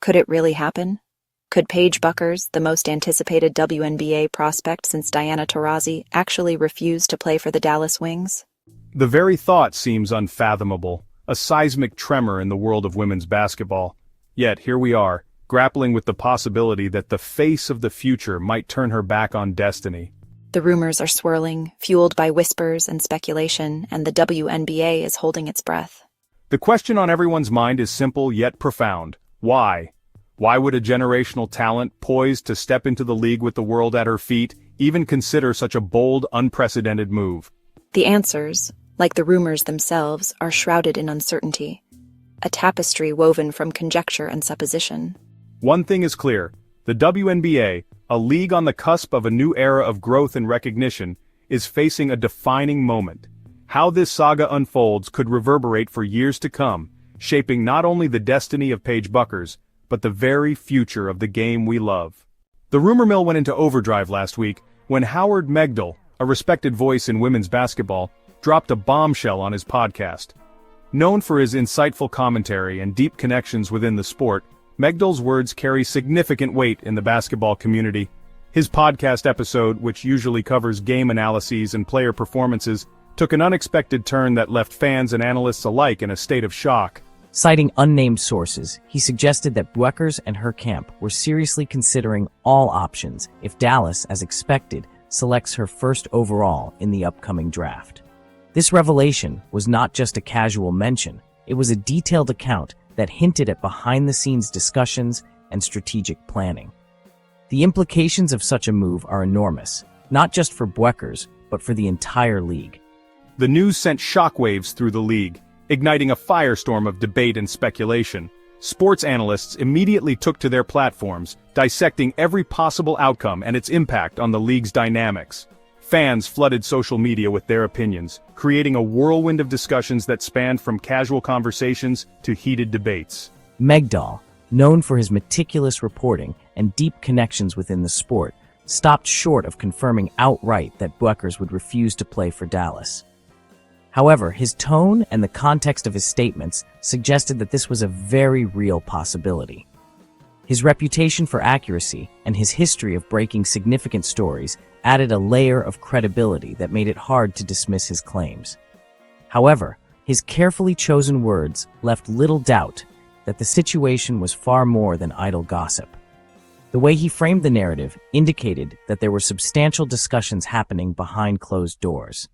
Could it really happen? Could Paige Bueckers, the most anticipated WNBA prospect since Diana Taurasi, actually refuse to play for the Dallas Wings? The very thought seems unfathomable, a seismic tremor in the world of women's basketball. Yet here we are, grappling with the possibility that the face of the future might turn her back on destiny. The rumors are swirling, fueled by whispers and speculation, and the WNBA is holding its breath. The question on everyone's mind is simple yet profound. Why? Why would a generational talent poised to step into the league with the world at her feet even consider such a bold, unprecedented move? The answers, like the rumors themselves, are shrouded in uncertainty, a tapestry woven from conjecture and supposition. One thing is clear, the WNBA, a league on the cusp of a new era of growth and recognition, is facing a defining moment. How this saga unfolds could reverberate for years to come, shaping not only the destiny of Paige Bueckers, but the very future of the game we love. The rumor mill went into overdrive last week when Howard Megdal, a respected voice in women's basketball, dropped a bombshell on his podcast. Known for his insightful commentary and deep connections within the sport, Megdal's words carry significant weight in the basketball community. His podcast episode, which usually covers game analyses and player performances, took an unexpected turn that left fans and analysts alike in a state of shock. Citing unnamed sources, he suggested that Bueckers and her camp were seriously considering all options if Dallas, as expected, selects her first overall in the upcoming draft. This revelation was not just a casual mention, it was a detailed account that hinted at behind-the-scenes discussions and strategic planning. The implications of such a move are enormous, not just for Bueckers, but for the entire league. The news sent shockwaves through the league, igniting a firestorm of debate and speculation. Sports analysts immediately took to their platforms, dissecting every possible outcome and its impact on the league's dynamics. Fans flooded social media with their opinions, creating a whirlwind of discussions that spanned from casual conversations to heated debates. Megdal, known for his meticulous reporting and deep connections within the sport, stopped short of confirming outright that Bueckers would refuse to play for Dallas. However, his tone and the context of his statements suggested that this was a very real possibility. His reputation for accuracy and his history of breaking significant stories added a layer of credibility that made it hard to dismiss his claims. However, his carefully chosen words left little doubt that the situation was far more than idle gossip. The way he framed the narrative indicated that there were substantial discussions happening behind closed doors.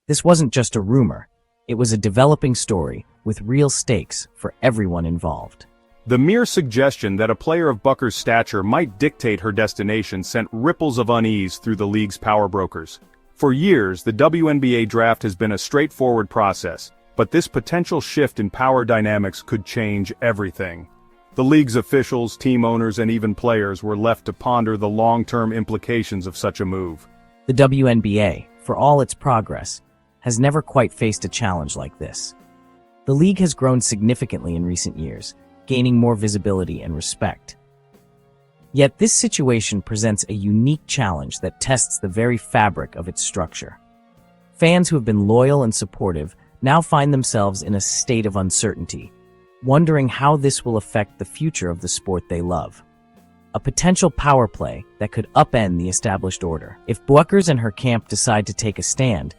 This wasn't just a rumor, it was a developing story with real stakes for everyone involved. The mere suggestion that a player of Bueckers' stature might dictate her destination sent ripples of unease through the league's power brokers. For years, the WNBA draft has been a straightforward process, but this potential shift in power dynamics could change everything. The league's officials, team owners, and even players were left to ponder the long-term implications of such a move. The WNBA, for all its progress, has never quite faced a challenge like this. The league has grown significantly in recent years, gaining more visibility and respect. Yet this situation presents a unique challenge that tests the very fabric of its structure. Fans who have been loyal and supportive now find themselves in a state of uncertainty, wondering how this will affect the future of the sport they love. A potential power play that could upend the established order. If Bueckers and her camp decide to take a stand,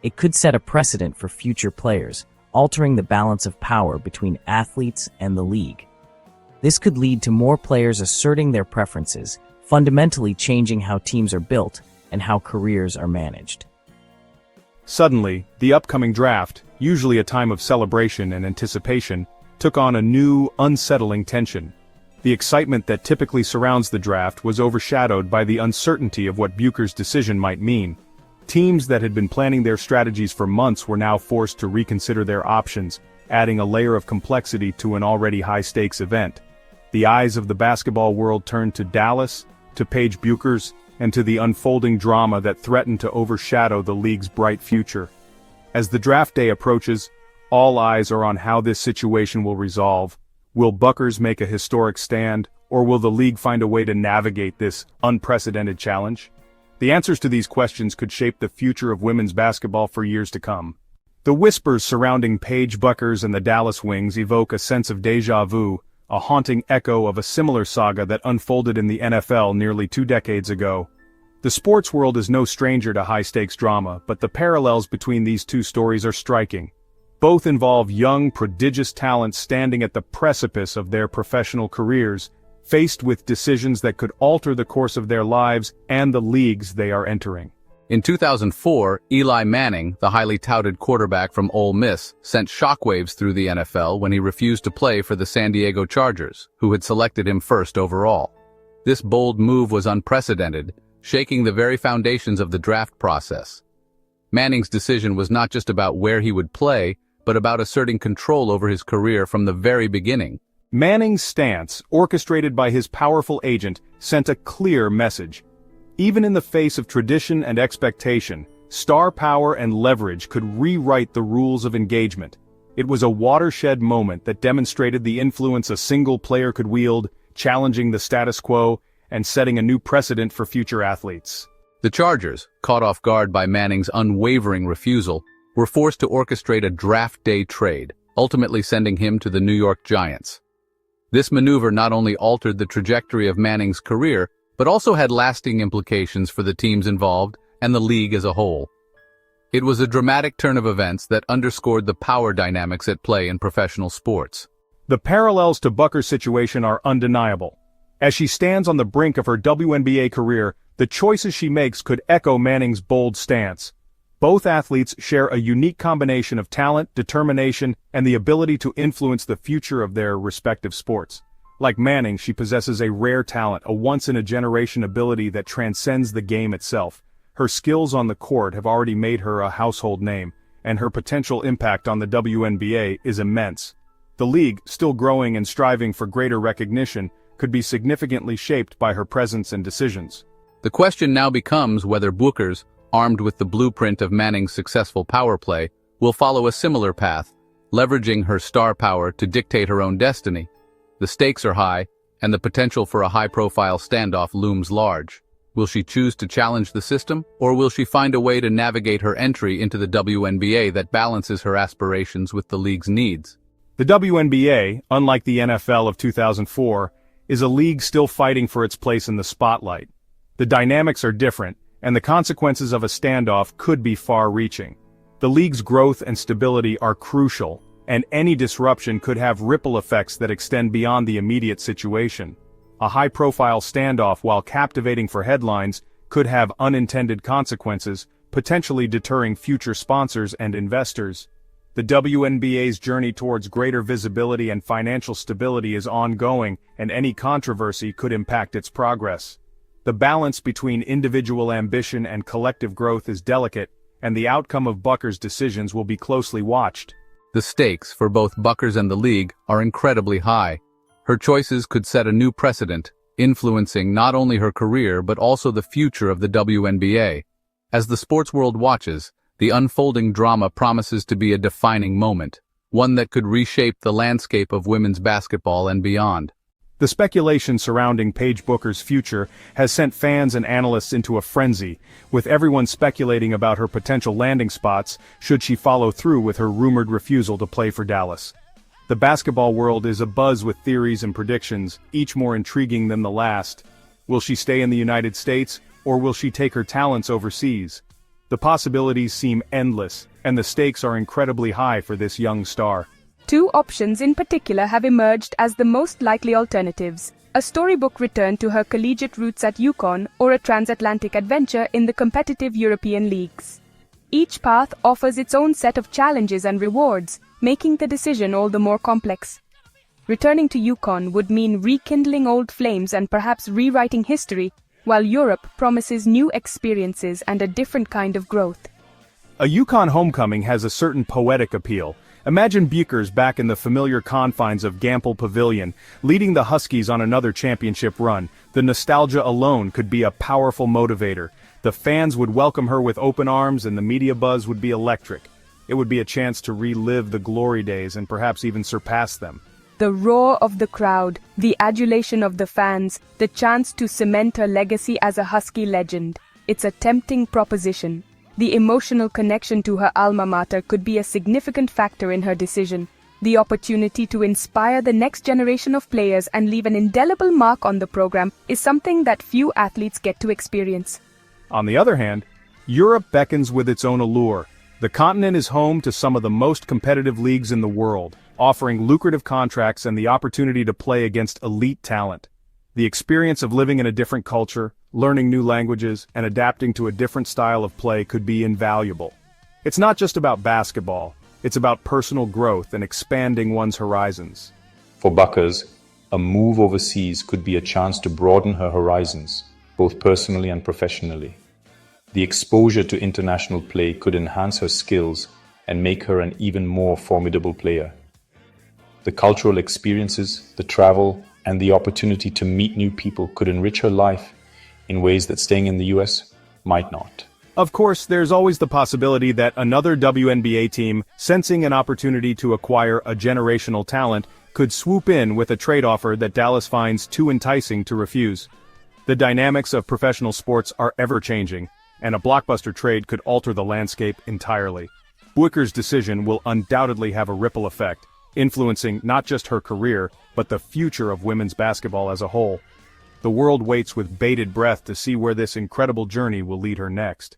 it could set a precedent for future players, altering the balance of power between athletes and the league. This could lead to more players asserting their preferences, fundamentally changing how teams are built and how careers are managed. Suddenly, the upcoming draft, usually a time of celebration and anticipation, took on a new, unsettling tension. The excitement that typically surrounds the draft was overshadowed by the uncertainty of what Bueckers' decision might mean. Teams that had been planning their strategies for months were now forced to reconsider their options, adding a layer of complexity to an already high-stakes event. The eyes of the basketball world turned to Dallas, to Paige Bueckers, and to the unfolding drama that threatened to overshadow the league's bright future. As the draft day approaches, all eyes are on how this situation will resolve. Will Bueckers make a historic stand, or will the league find a way to navigate this unprecedented challenge? The answers to these questions could shape the future of women's basketball for years to come. The whispers surrounding Paige Bueckers and the Dallas Wings evoke a sense of déjà vu, a haunting echo of a similar saga that unfolded in the NFL nearly 2 decades ago. The sports world is no stranger to high-stakes drama, but the parallels between these two stories are striking. Both involve young, prodigious talents standing at the precipice of their professional careers, faced with decisions that could alter the course of their lives and the leagues they are entering. In 2004, Eli Manning, the highly touted quarterback from Ole Miss, sent shockwaves through the NFL when he refused to play for the San Diego Chargers, who had selected him first overall. This bold move was unprecedented, shaking the very foundations of the draft process. Manning's decision was not just about where he would play, but about asserting control over his career from the very beginning. Manning's stance, orchestrated by his powerful agent, sent a clear message. Even in the face of tradition and expectation, star power and leverage could rewrite the rules of engagement. It was a watershed moment that demonstrated the influence a single player could wield, challenging the status quo and setting a new precedent for future athletes. The Chargers, caught off guard by Manning's unwavering refusal, were forced to orchestrate a draft day trade, ultimately sending him to the New York Giants. This maneuver not only altered the trajectory of Manning's career, but also had lasting implications for the teams involved and the league as a whole. It was a dramatic turn of events that underscored the power dynamics at play in professional sports. The parallels to Bueckers' situation are undeniable. As she stands on the brink of her WNBA career, the choices she makes could echo Manning's bold stance. Both athletes share a unique combination of talent, determination, and the ability to influence the future of their respective sports. Like Manning, she possesses a rare talent, a once-in-a-generation ability that transcends the game itself. Her skills on the court have already made her a household name, and her potential impact on the WNBA is immense. The league, still growing and striving for greater recognition, could be significantly shaped by her presence and decisions. The question now becomes whether Bueckers, armed with the blueprint of Manning's successful power play, will follow a similar path, leveraging her star power to dictate her own destiny. The stakes are high, and the potential for a high-profile standoff looms large. Will she choose to challenge the system, or will she find a way to navigate her entry into the WNBA that balances her aspirations with the league's needs? The WNBA, unlike the NFL of 2004, is a league still fighting for its place in the spotlight. The dynamics are different, and the consequences of a standoff could be far-reaching. The league's growth and stability are crucial, and any disruption could have ripple effects that extend beyond the immediate situation. A high-profile standoff, while captivating for headlines, could have unintended consequences, potentially deterring future sponsors and investors. The WNBA's journey towards greater visibility and financial stability is ongoing, and any controversy could impact its progress. The balance between individual ambition and collective growth is delicate, and the outcome of Bueckers' decisions will be closely watched. The stakes for both Bueckers and the league are incredibly high. Her choices could set a new precedent, influencing not only her career but also the future of the WNBA. As the sports world watches, the unfolding drama promises to be a defining moment, one that could reshape the landscape of women's basketball and beyond. The speculation surrounding Paige Bueckers' future has sent fans and analysts into a frenzy, with everyone speculating about her potential landing spots should she follow through with her rumored refusal to play for Dallas. The basketball world is abuzz with theories and predictions, each more intriguing than the last. Will she stay in the United States, or will she take her talents overseas? The possibilities seem endless, and the stakes are incredibly high for this young star. Two options in particular have emerged as the most likely alternatives: a storybook return to her collegiate roots at UConn, or a transatlantic adventure in the competitive European leagues. Each path offers its own set of challenges and rewards, making the decision all the more complex. Returning to UConn would mean rekindling old flames and perhaps rewriting history, while Europe promises new experiences and a different kind of growth. A UConn homecoming has a certain poetic appeal. Imagine Bueckers back in the familiar confines of Gamble Pavilion, leading the Huskies on another championship run. The nostalgia alone could be a powerful motivator. The fans would welcome her with open arms, and the media buzz would be electric. It would be a chance to relive the glory days and perhaps even surpass them. The roar of the crowd, the adulation of the fans, the chance to cement her legacy as a Husky legend. It's a tempting proposition. The emotional connection to her alma mater could be a significant factor in her decision. The opportunity to inspire the next generation of players and leave an indelible mark on the program is something that few athletes get to experience. On the other hand, Europe beckons with its own allure. The continent is home to some of the most competitive leagues in the world, offering lucrative contracts and the opportunity to play against elite talent. The experience of living in a different culture, learning new languages, and adapting to a different style of play could be invaluable. It's not just about basketball, it's about personal growth and expanding one's horizons. For Bueckers, a move overseas could be a chance to broaden her horizons, both personally and professionally. The exposure to international play could enhance her skills and make her an even more formidable player. The cultural experiences, the travel, and the opportunity to meet new people could enrich her life in ways that staying in the US might not. Of course, there's always the possibility that another WNBA team, sensing an opportunity to acquire a generational talent, could swoop in with a trade offer that Dallas finds too enticing to refuse. The dynamics of professional sports are ever-changing, and a blockbuster trade could alter the landscape entirely. Bueckers' decision will undoubtedly have a ripple effect, influencing not just her career, but the future of women's basketball as a whole. The world waits with bated breath to see where this incredible journey will lead her next.